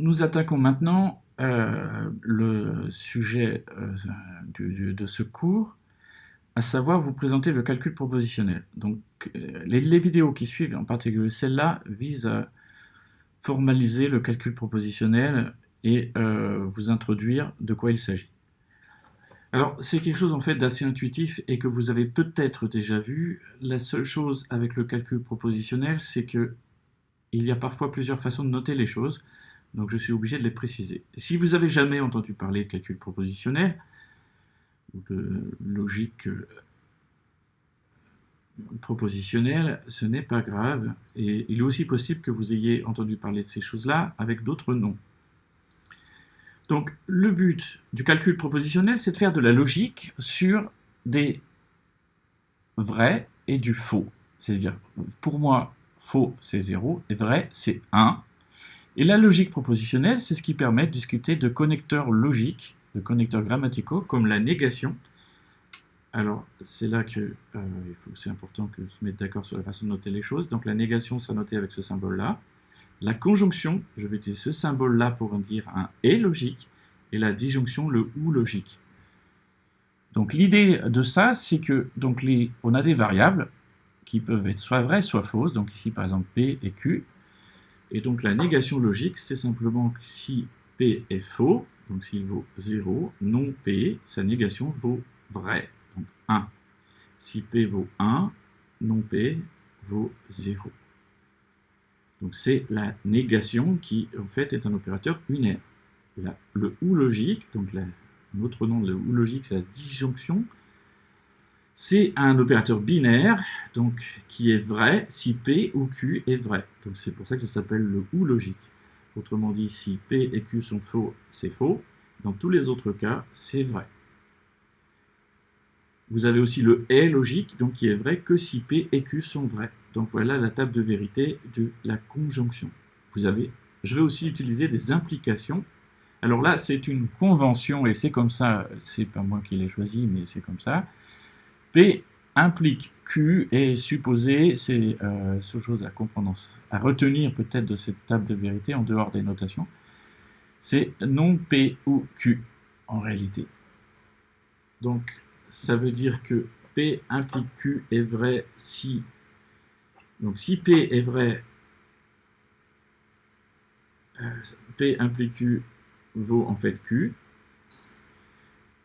Nous attaquons maintenant le sujet de ce cours, à savoir vous présenter le calcul propositionnel. Donc, les vidéos qui suivent, en particulier celle-là, visent à formaliser le calcul propositionnel et vous introduire de quoi il s'agit. Alors, c'est quelque chose en fait d'assez intuitif et que vous avez peut-être déjà vu. La seule chose avec le calcul propositionnel, c'est que il y a parfois plusieurs façons de noter les choses, donc je suis obligé de les préciser. Si vous avez jamais entendu parler de calcul propositionnel, ou de logique propositionnelle, ce n'est pas grave, et il est aussi possible que vous ayez entendu parler de ces choses-là avec d'autres noms. Donc le but du calcul propositionnel, c'est de faire de la logique sur des vrais et du faux. C'est-à-dire, pour moi, faux, c'est 0, et vrai, c'est 1. Et la logique propositionnelle, c'est ce qui permet de discuter de connecteurs logiques, de connecteurs grammaticaux, comme la négation. Alors, c'est là que c'est important que se mette d'accord sur la façon de noter les choses. Donc, la négation sera notée avec ce symbole-là. La conjonction, je vais utiliser ce symbole-là pour dire un « et » logique, et la disjonction, le « ou » logique. Donc, l'idée de ça, c'est que on a des variables qui peuvent être soit vraies, soit fausses. Donc, ici, par exemple, P et Q. Et donc la négation logique, c'est simplement que si P est faux, donc s'il vaut 0, non P, sa négation vaut vrai, donc 1. Si P vaut 1, non P vaut 0. Donc c'est la négation qui en fait est un opérateur unaire. Le ou logique, donc un autre nom de ou logique, c'est la disjonction. C'est un opérateur binaire, donc qui est vrai si P ou Q est vrai. Donc c'est pour ça que ça s'appelle le ou logique. Autrement dit, si P et Q sont faux, c'est faux. Dans tous les autres cas, c'est vrai. Vous avez aussi le et logique, donc qui est vrai que si P et Q sont vrais. Donc voilà la table de vérité de la conjonction. Je vais aussi utiliser des implications. Alors là, c'est une convention, et c'est comme ça, c'est pas moi qui l'ai choisi, mais c'est comme ça. P implique Q est supposé, c'est chose à comprendre, à retenir peut-être de cette table de vérité en dehors des notations, c'est non P ou Q en réalité. Donc ça veut dire que P implique Q est vrai si, donc si P est vrai, P implique Q vaut en fait Q.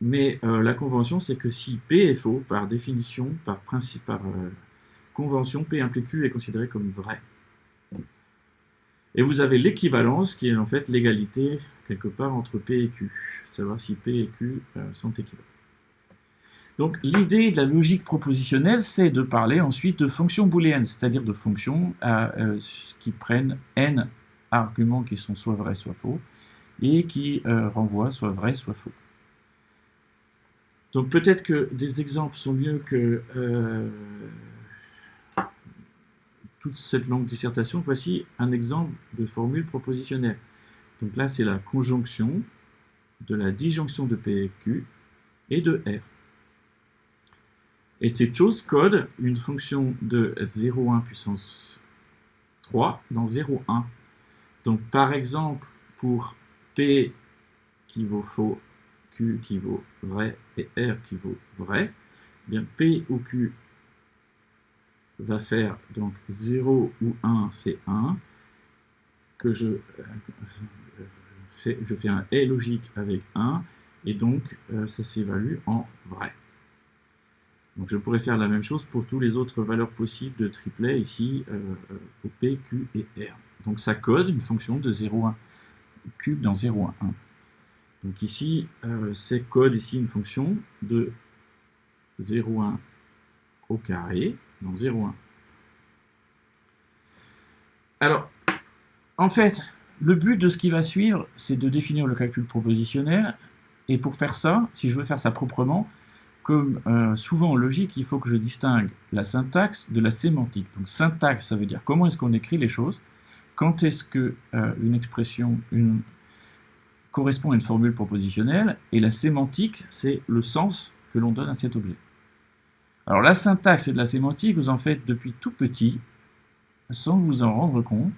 Mais la convention, c'est que si P est faux, par définition, par principe, par convention, P implique Q est considéré comme vrai. Et vous avez l'équivalence, qui est en fait l'égalité, quelque part, entre P et Q. Savoir si P et Q sont équivalents. Donc l'idée de la logique propositionnelle, c'est de parler ensuite de fonctions booléennes, c'est-à-dire de fonctions qui prennent n arguments qui sont soit vrais, soit faux, et qui renvoient soit vrai, soit faux. Donc peut-être que des exemples sont mieux que toute cette longue dissertation. Voici un exemple de formule propositionnelle. Donc là, c'est la conjonction de la disjonction de P et Q et de R. Et cette chose code une fonction de 0,1 puissance 3 dans 0,1. Donc par exemple, pour P qui vaut faux, Q qui vaut vrai et R qui vaut vrai, eh bien P ou Q va faire donc 0 ou 1, c'est 1, que je fais un et logique avec 1, et donc ça s'évalue en vrai. Donc je pourrais faire la même chose pour toutes les autres valeurs possibles de triplet ici, pour P, Q et R. Donc ça code une fonction de 0,1 cube dans 0,1. Donc ici, c'est code ici une fonction de 0,1 au carré dans 0,1. Alors, en fait, le but de ce qui va suivre, c'est de définir le calcul propositionnel. Et pour faire ça, si je veux faire ça proprement, comme souvent en logique, il faut que je distingue la syntaxe de la sémantique. Donc syntaxe, ça veut dire comment est-ce qu'on écrit les choses, quand est-ce qu'une expression correspond à une formule propositionnelle, et la sémantique, c'est le sens que l'on donne à cet objet. Alors la syntaxe et de la sémantique, vous en faites depuis tout petit, sans vous en rendre compte,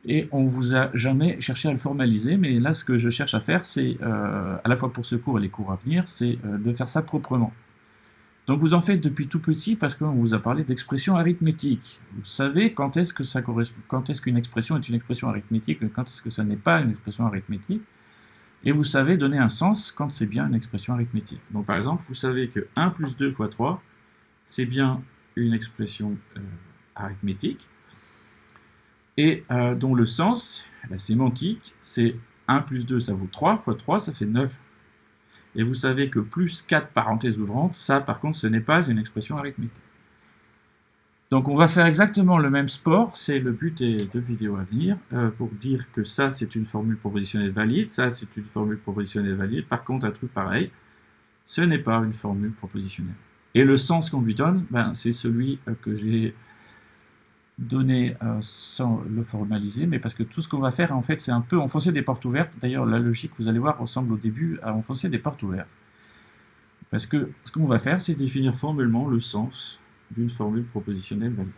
Et on vous a jamais cherché à le formaliser, mais là, ce que je cherche à faire, c'est, à la fois pour ce cours et les cours à venir, c'est de faire ça proprement. Donc vous en faites depuis tout petit parce qu'on vous a parlé d'expression arithmétique. Vous savez quand est-ce que ça correspond, quand est-ce qu'une expression est une expression arithmétique et quand est-ce que ça n'est pas une expression arithmétique. Et vous savez donner un sens quand c'est bien une expression arithmétique. Donc par exemple, vous savez que 1 plus 2 fois 3, c'est bien une expression arithmétique et dont le sens, la sémantique, c'est 1 plus 2, ça vaut 3, fois 3, ça fait 9. Et vous savez que plus 4 parenthèses ouvrantes, ça par contre ce n'est pas une expression arithmétique. Donc on va faire exactement le même sport, c'est le but des 2 vidéos à venir, pour dire que ça c'est une formule propositionnelle valide, ça c'est une formule propositionnelle valide, par contre un truc pareil, ce n'est pas une formule propositionnelle. Et le sens qu'on lui donne, ben, c'est celui que j'ai donné sans le formaliser, mais parce que tout ce qu'on va faire, en fait, c'est un peu enfoncer des portes ouvertes. D'ailleurs, la logique, vous allez voir, ressemble au début à enfoncer des portes ouvertes. Parce que ce qu'on va faire, c'est définir formellement le sens d'une formule propositionnelle valide.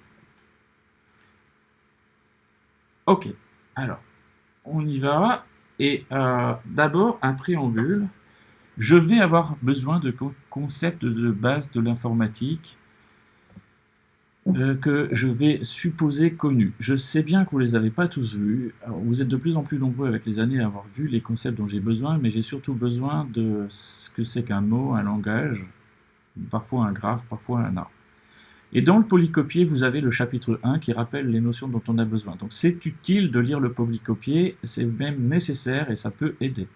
Ok, alors, on y va. Et d'abord, un préambule. Je vais avoir besoin de concepts de base de l'informatique que je vais supposer connus. Je sais bien que vous ne les avez pas tous vus. Alors, vous êtes de plus en plus nombreux avec les années à avoir vu les concepts dont j'ai besoin, mais j'ai surtout besoin de ce que c'est qu'un mot, un langage, parfois un graphe, parfois un art. Et dans le polycopier, vous avez le chapitre 1 qui rappelle les notions dont on a besoin. Donc c'est utile de lire le polycopier, c'est même nécessaire et ça peut aider.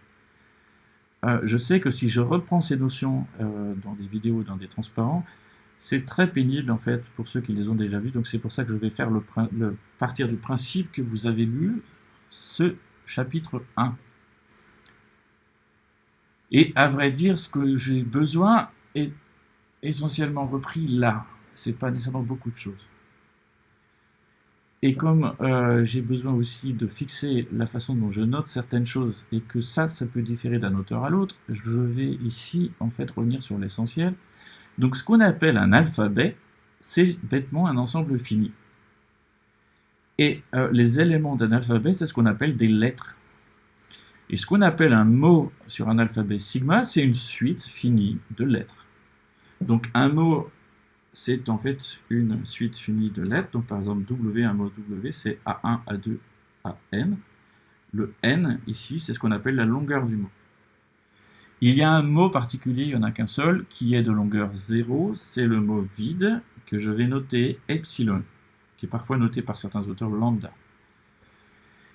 Je sais que si je reprends ces notions dans des vidéos, dans des transparents, c'est très pénible en fait pour ceux qui les ont déjà vus, donc c'est pour ça que je vais faire partir du principe que vous avez lu ce chapitre 1. Et à vrai dire, ce que j'ai besoin est essentiellement repris là. C'est pas nécessairement beaucoup de choses. Et comme j'ai besoin aussi de fixer la façon dont je note certaines choses et que ça peut différer d'un auteur à l'autre, je vais ici en fait revenir sur l'essentiel. Donc ce qu'on appelle un alphabet, c'est bêtement un ensemble fini. Et les éléments d'un alphabet, c'est ce qu'on appelle des lettres. Et ce qu'on appelle un mot sur un alphabet sigma, c'est une suite finie de lettres. Donc un mot, c'est en fait une suite finie de lettres. Donc par exemple W, un mot W, c'est A1, A2, AN. Le N, ici, c'est ce qu'on appelle la longueur du mot. Il y a un mot particulier, il n'y en a qu'un seul, qui est de longueur 0, c'est le mot vide, que je vais noter epsilon, qui est parfois noté par certains auteurs lambda.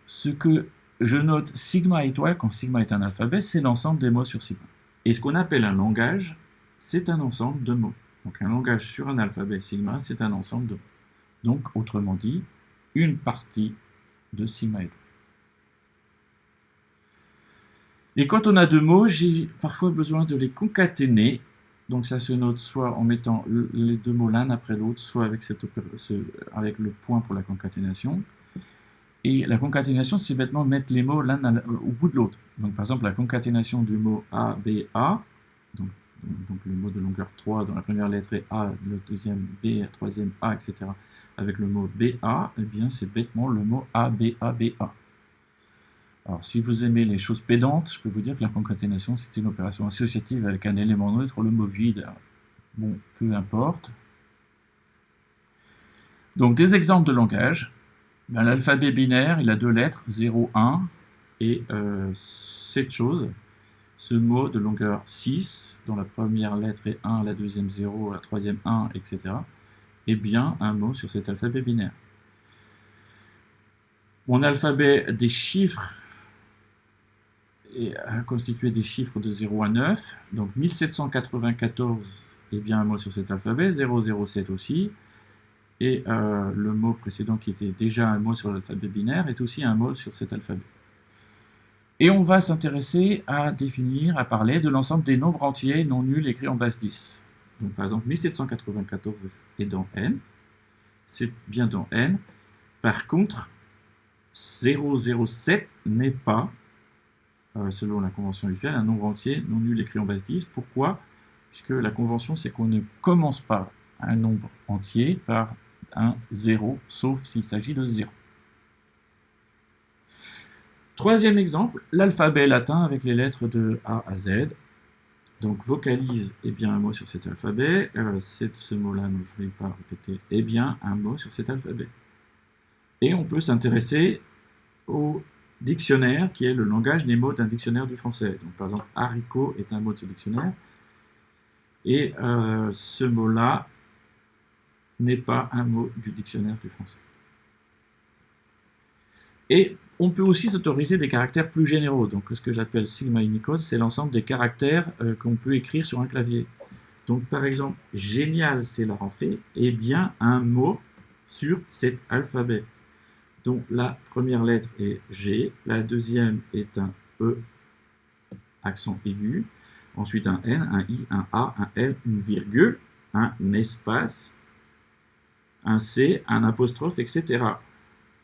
Ce que je note sigma étoile, quand sigma est un alphabet, c'est l'ensemble des mots sur sigma. Et ce qu'on appelle un langage, c'est un ensemble de mots. Donc un langage sur un alphabet sigma, c'est un ensemble de mots. Donc, autrement dit, une partie de sigma étoile. Et quand on a deux mots, j'ai parfois besoin de les concaténer. Donc ça se note soit en mettant les deux mots l'un après l'autre, soit avec, avec le point pour la concaténation. Et la concaténation, c'est bêtement mettre les mots l'un au bout de l'autre. Donc par exemple, la concaténation du mot A, B, A, donc le mot de longueur 3 dont la première lettre est A, le deuxième B, la troisième A, etc. Avec le mot BA, eh bien c'est bêtement le mot A, B, A, B, A. Alors, si vous aimez les choses pédantes, je peux vous dire que la concaténation, c'est une opération associative avec un élément neutre, le mot vide. Bon, peu importe. Donc, des exemples de langage. Ben, l'alphabet binaire, il a deux lettres, 0, 1, et cette chose, ce mot de longueur 6, dont la première lettre est 1, la deuxième 0, la troisième 1, etc., est bien un mot sur cet alphabet binaire. Mon alphabet des chiffres est constitué des chiffres de 0 à 9, donc 1794 est bien un mot sur cet alphabet, 007 aussi, et le mot précédent qui était déjà un mot sur l'alphabet binaire est aussi un mot sur cet alphabet. Et on va s'intéresser à définir, à parler de l'ensemble des nombres entiers non nuls écrits en base 10. Donc par exemple 1794 est dans N, c'est bien dans N, par contre 007 n'est pas, selon la convention usuelle, un nombre entier non nul écrit en base 10. Pourquoi? Puisque la convention, c'est qu'on ne commence pas un nombre entier par un 0, sauf s'il s'agit de 0. Troisième exemple, l'alphabet latin avec les lettres de A à Z. Donc vocalise est bien un mot sur cet alphabet. Ce mot-là, je ne vais pas répéter, est bien un mot sur cet alphabet. Et on peut s'intéresser au dictionnaire qui est le langage des mots d'un dictionnaire du français. Donc par exemple, haricot est un mot de ce dictionnaire. Et ce mot-là n'est pas un mot du dictionnaire du français. Et on peut aussi s'autoriser des caractères plus généraux. Donc ce que j'appelle Sigma Unicode, c'est l'ensemble des caractères qu'on peut écrire sur un clavier. Donc par exemple, génial, c'est la rentrée, est bien un mot sur cet alphabet. Donc la première lettre est G, la deuxième est un E, accent aigu, ensuite un N, un I, un A, un L, une virgule, un espace, un C, un apostrophe, etc.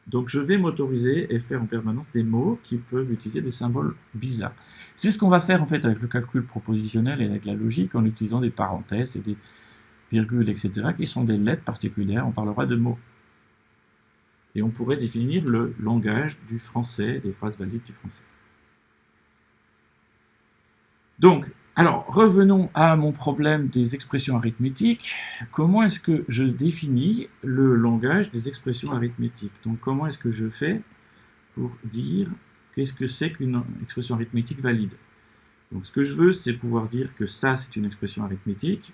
Donc je vais m'autoriser et faire en permanence des mots qui peuvent utiliser des symboles bizarres. C'est ce qu'on va faire en fait avec le calcul propositionnel et avec la logique en utilisant des parenthèses et des virgules, etc. qui sont des lettres particulières. On parlera de mots. Et on pourrait définir le langage du français, des phrases valides du français. Donc, alors, revenons à mon problème des expressions arithmétiques. Comment est-ce que je définis le langage des expressions arithmétiques? Donc, comment est-ce que je fais pour dire qu'est-ce que c'est qu'une expression arithmétique valide? Donc, ce que je veux, c'est pouvoir dire que ça, c'est une expression arithmétique,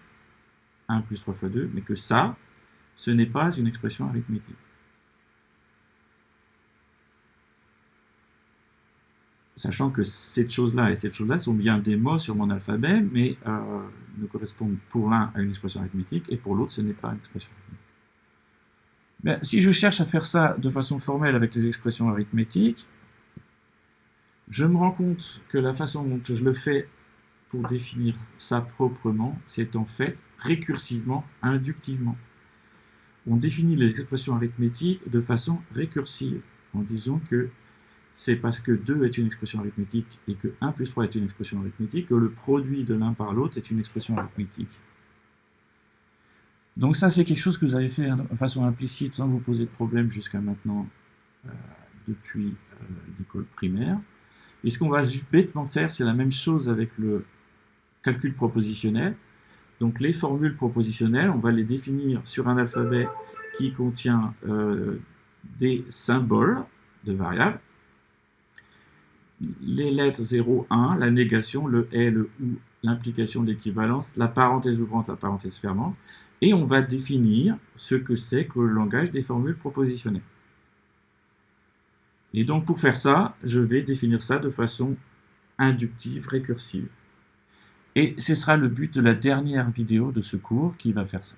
1 plus 3 fois 2, mais que ça, ce n'est pas une expression arithmétique. Sachant que cette chose-là et cette chose-là sont bien des mots sur mon alphabet, mais ne correspondent pour l'un à une expression arithmétique et pour l'autre, ce n'est pas une expression arithmétique. Mais si je cherche à faire ça de façon formelle avec les expressions arithmétiques, je me rends compte que la façon dont je le fais pour définir ça proprement, c'est en fait récursivement, inductivement. On définit les expressions arithmétiques de façon récursive, en disant que c'est parce que 2 est une expression arithmétique et que 1 plus 3 est une expression arithmétique que le produit de l'un par l'autre est une expression arithmétique. Donc ça, c'est quelque chose que vous avez fait de façon implicite sans vous poser de problème jusqu'à maintenant depuis l'école primaire. Et ce qu'on va bêtement faire, c'est la même chose avec le calcul propositionnel. Donc les formules propositionnelles, on va les définir sur un alphabet qui contient des symboles de variables. Les lettres 0, 1, la négation, le et, le ou, l'implication de l'équivalence, la parenthèse ouvrante, la parenthèse fermante, et on va définir ce que c'est que le langage des formules propositionnelles. Et donc pour faire ça, je vais définir ça de façon inductive, récursive. Et ce sera le but de la dernière vidéo de ce cours qui va faire ça.